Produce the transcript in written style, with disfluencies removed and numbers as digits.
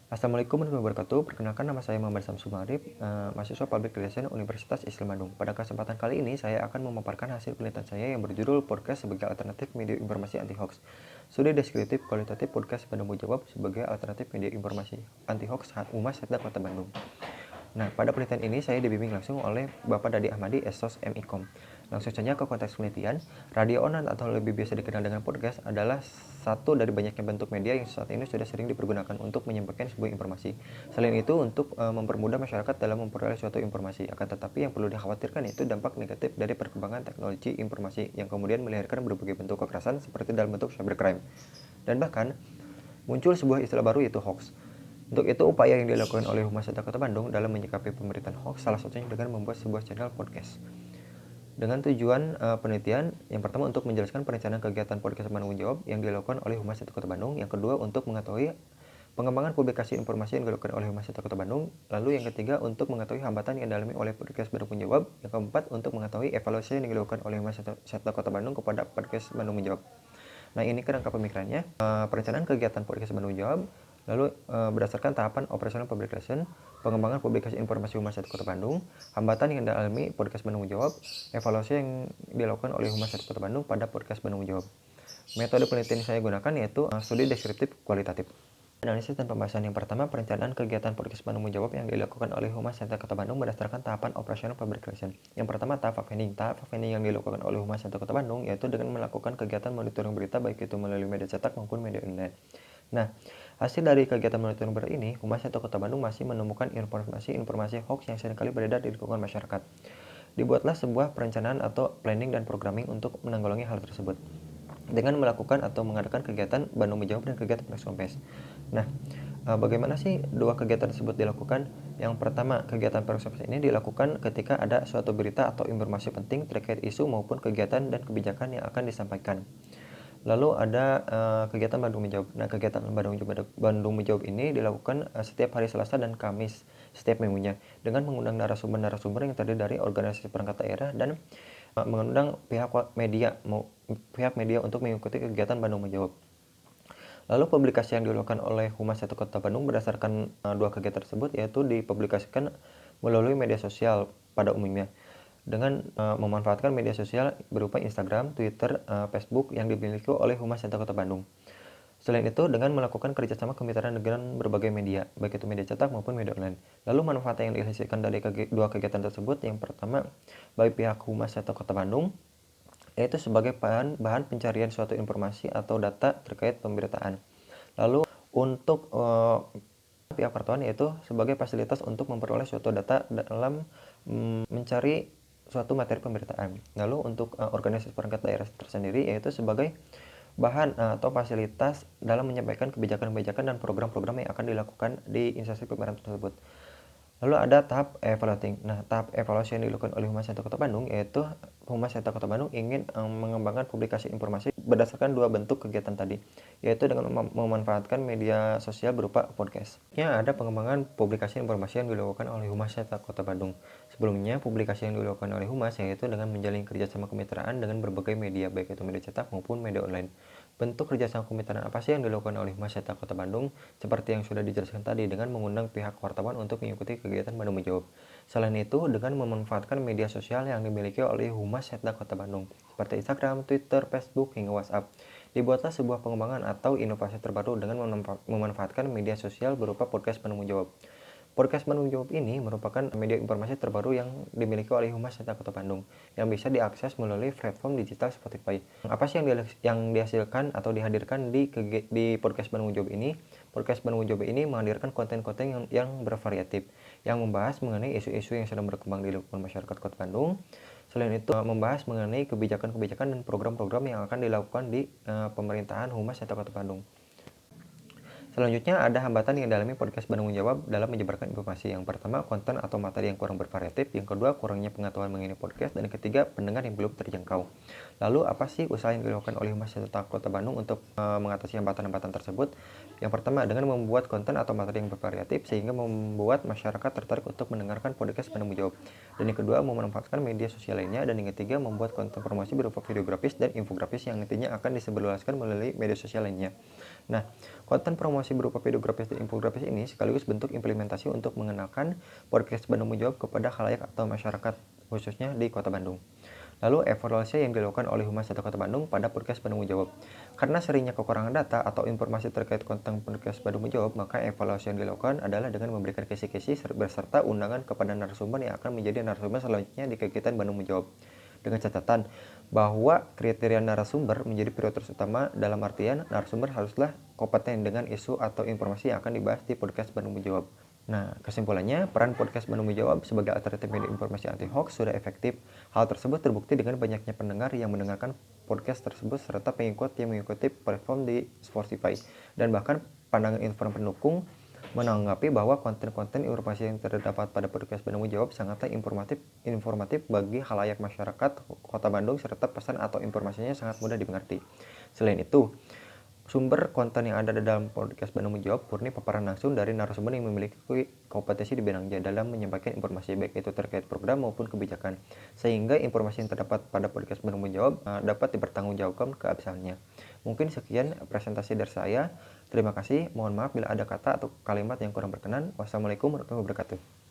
Assalamualaikum warahmatullahi wabarakatuh. Perkenalkan nama saya Muhammad Samsu Marif, mahasiswa Public Relation Universitas Islam Bandung. Pada kesempatan kali ini saya akan memaparkan hasil penelitian saya yang berjudul Podcast sebagai Alternatif Media Informasi Anti-Hoax. Studi deskriptif kualitatif podcast Bandung Menjawab sebagai alternatif media informasi anti-hoax Humas Setda Kota Bandung. Nah, pada penelitian ini saya dibimbing langsung oleh Bapak Dadi Ahmadi, Esos MIKOM. Langsung saja ke konteks penelitian, radio online atau lebih biasa dikenal dengan podcast adalah satu dari banyaknya bentuk media yang saat ini sudah sering dipergunakan untuk menyampaikan sebuah informasi. Selain itu, untuk mempermudah masyarakat dalam memperoleh suatu informasi. Akan tetapi yang perlu dikhawatirkan itu dampak negatif dari perkembangan teknologi informasi yang kemudian melahirkan berbagai bentuk kekerasan seperti dalam bentuk cybercrime. Dan bahkan muncul sebuah istilah baru yaitu hoax. Untuk itu, upaya yang dilakukan oleh Humas Setda Kota Bandung dalam menyikapi pemberitaan hoax salah satunya dengan membuat sebuah channel podcast. Dengan tujuan penelitian, yang pertama untuk menjelaskan perencanaan kegiatan podcast Bandung Menjawab yang dilakukan oleh Humas Setda Kota Bandung. Yang kedua untuk mengetahui pengembangan publikasi informasi yang dilakukan oleh Humas Setda Kota Bandung. Lalu yang ketiga untuk mengetahui hambatan yang dialami oleh podcast Bandung Menjawab. Yang keempat untuk mengetahui evaluasi yang dilakukan oleh Humas Setda Kota Bandung kepada podcast Bandung Menjawab. Nah, ini kerangka pemikirannya. Perencanaan kegiatan podcast Bandung Menjawab. Lalu berdasarkan tahapan operasional public relation, pengembangan publikasi informasi Humas Setda Kota Bandung, hambatan yang dialami podcast Bandung Menjawab, evaluasi yang dilakukan oleh Humas Setda Kota Bandung pada podcast Bandung Menjawab. Metode penelitian yang saya gunakan yaitu studi deskriptif kualitatif. Analisis dan pembahasan yang pertama, perencanaan kegiatan podcast Bandung Menjawab yang dilakukan oleh Humas Setda Kota Bandung berdasarkan tahapan operasional public relation. Yang pertama, tahap upending. Tahap upending yang dilakukan oleh Humas Setda Kota Bandung yaitu dengan melakukan kegiatan monitoring berita baik itu melalui media cetak maupun media online. Nah, hasil dari kegiatan monitoring berita ini, Humas Setda Kota Bandung masih menemukan informasi hoax yang seringkali beredar di lingkungan masyarakat. Dibuatlah sebuah perencanaan atau planning dan programming untuk menanggulangi hal tersebut dengan melakukan atau mengadakan kegiatan Bandung Menjawab dan kegiatan press conference. Nah, bagaimana sih dua kegiatan tersebut dilakukan? Yang pertama, kegiatan press conference ini dilakukan ketika ada suatu berita atau informasi penting terkait isu maupun kegiatan dan kebijakan yang akan disampaikan. Lalu ada kegiatan Bandung Menjawab. Nah, kegiatan Bandung Menjawab ini dilakukan setiap hari Selasa dan Kamis setiap minggunya dengan mengundang narasumber yang terdiri dari organisasi perangkat daerah dan mengundang pihak media untuk mengikuti kegiatan Bandung Menjawab. Lalu publikasi yang dilakukan oleh Humas Setda Kota Bandung berdasarkan dua kegiatan tersebut yaitu dipublikasikan melalui media sosial pada umumnya dengan memanfaatkan media sosial berupa Instagram, Twitter, Facebook yang dimiliki oleh Humas Setda Kota Bandung. Selain itu, dengan melakukan kerjasama kemitraan dengan berbagai media, baik itu media cetak maupun media online. Lalu manfaat yang dihasilkan dari dua kegiatan tersebut, yang pertama, bagi pihak Humas Setda Kota Bandung, yaitu sebagai bahan pencarian suatu informasi atau data terkait pemberitaan. Lalu untuk pihak wartawan yaitu sebagai fasilitas untuk memperoleh suatu data dalam mencari suatu materi pemberitaan. Lalu untuk organisasi perangkat daerah tersendiri yaitu sebagai bahan atau fasilitas dalam menyampaikan kebijakan-kebijakan dan program-program yang akan dilakukan di instansi pemerintahan tersebut. Lalu ada tahap evaluating. Nah, tahap evaluasi yang dilakukan oleh Humas Setda Kota Bandung yaitu Humas Setda Kota Bandung ingin mengembangkan publikasi informasi berdasarkan dua bentuk kegiatan tadi, yaitu dengan memanfaatkan media sosial berupa podcast. Ya, ada pengembangan publikasi informasi yang dilakukan oleh Humas Setda Kota Bandung. Sebelumnya, publikasi yang dilakukan oleh Humas yaitu dengan menjalin kerjasama kemitraan dengan berbagai media, baik itu media cetak maupun media online. Bentuk kerjasama kemitraan apa sih yang dilakukan oleh Humas Setda Kota Bandung? Seperti yang sudah dijelaskan tadi, dengan mengundang pihak wartawan untuk mengikuti kegiatan Bandung Menjawab. Selain itu, dengan memanfaatkan media sosial yang dimiliki oleh Humas Setda Kota Bandung, seperti Instagram, Twitter, Facebook, hingga WhatsApp. Dibuatlah sebuah pengembangan atau inovasi terbaru dengan memanfaatkan media sosial berupa podcast Bandung Menjawab. Podcast Bandung Menjawab ini merupakan media informasi terbaru yang dimiliki oleh Humas Setda Kota Bandung yang bisa diakses melalui platform digital Spotify. Apa sih yang dihasilkan atau dihadirkan di podcast Bandung Menjawab ini? Podcast Bandung Menjawab ini menghadirkan konten-konten yang bervariatif yang membahas mengenai isu-isu yang sedang berkembang di lingkungan masyarakat Kota Bandung. Selain itu, membahas mengenai kebijakan-kebijakan dan program-program yang akan dilakukan di pemerintahan Humas Setda Kota Bandung. Selanjutnya ada hambatan yang dialami podcast Bandung Menjawab dalam menyebarkan informasi. Yang pertama, konten atau materi yang kurang bervariatif. Yang kedua, kurangnya pengetahuan mengenai podcast. Dan yang ketiga, pendengar yang belum terjangkau. Lalu, apa sih usaha yang dilakukan oleh Humas Setda Kota Bandung untuk mengatasi hambatan-hambatan tersebut? Yang pertama, dengan membuat konten atau materi yang bervariatif sehingga membuat masyarakat tertarik untuk mendengarkan podcast penemu jawab. Dan yang kedua, memanfaatkan media sosial lainnya. Dan yang ketiga, membuat konten promosi berupa video grafis dan infografis yang nantinya akan disebarluaskan melalui media sosial lainnya. Nah, konten promosi berupa video grafis dan infografis ini sekaligus bentuk implementasi untuk mengenalkan podcast penemu jawab kepada khalayak atau masyarakat, khususnya di Kota Bandung. Lalu, evaluasi yang dilakukan oleh Humas Data Kota Bandung pada podcast penemu jawab. Karena seringnya kekurangan data atau informasi terkait konten podcast penemu jawab, maka evaluasi yang dilakukan adalah dengan memberikan kisi-kisi beserta undangan kepada narasumber yang akan menjadi narasumber selanjutnya di kegiatan penemu jawab. Dengan catatan bahwa kriteria narasumber menjadi prioritas utama, dalam artian narasumber haruslah kompeten dengan isu atau informasi yang akan dibahas di podcast penemu jawab. Nah, kesimpulannya, peran podcast penemu jawab sebagai alternatif media informasi anti-hoax sudah efektif. Hal tersebut terbukti dengan banyaknya pendengar yang mendengarkan podcast tersebut serta pengikut yang mengikuti platform di Spotify. Dan bahkan pandangan inform pendukung menanggapi bahwa konten-konten informasi yang terdapat pada podcast penemu jawab sangatlah informatif bagi khalayak masyarakat Kota Bandung serta pesan atau informasinya sangat mudah dimengerti. Selain itu, sumber konten yang ada di dalam podcast penemu jawab murni paparan langsung dari narasumber yang memiliki kompetensi di bidangnya dalam menyampaikan informasi baik itu terkait program maupun kebijakan, sehingga informasi yang terdapat pada podcast penemu jawab dapat dipertanggungjawabkan keabsahannya. Mungkin sekian presentasi dari saya. Terima kasih. Mohon maaf bila ada kata atau kalimat yang kurang berkenan. Wassalamualaikum warahmatullahi wabarakatuh.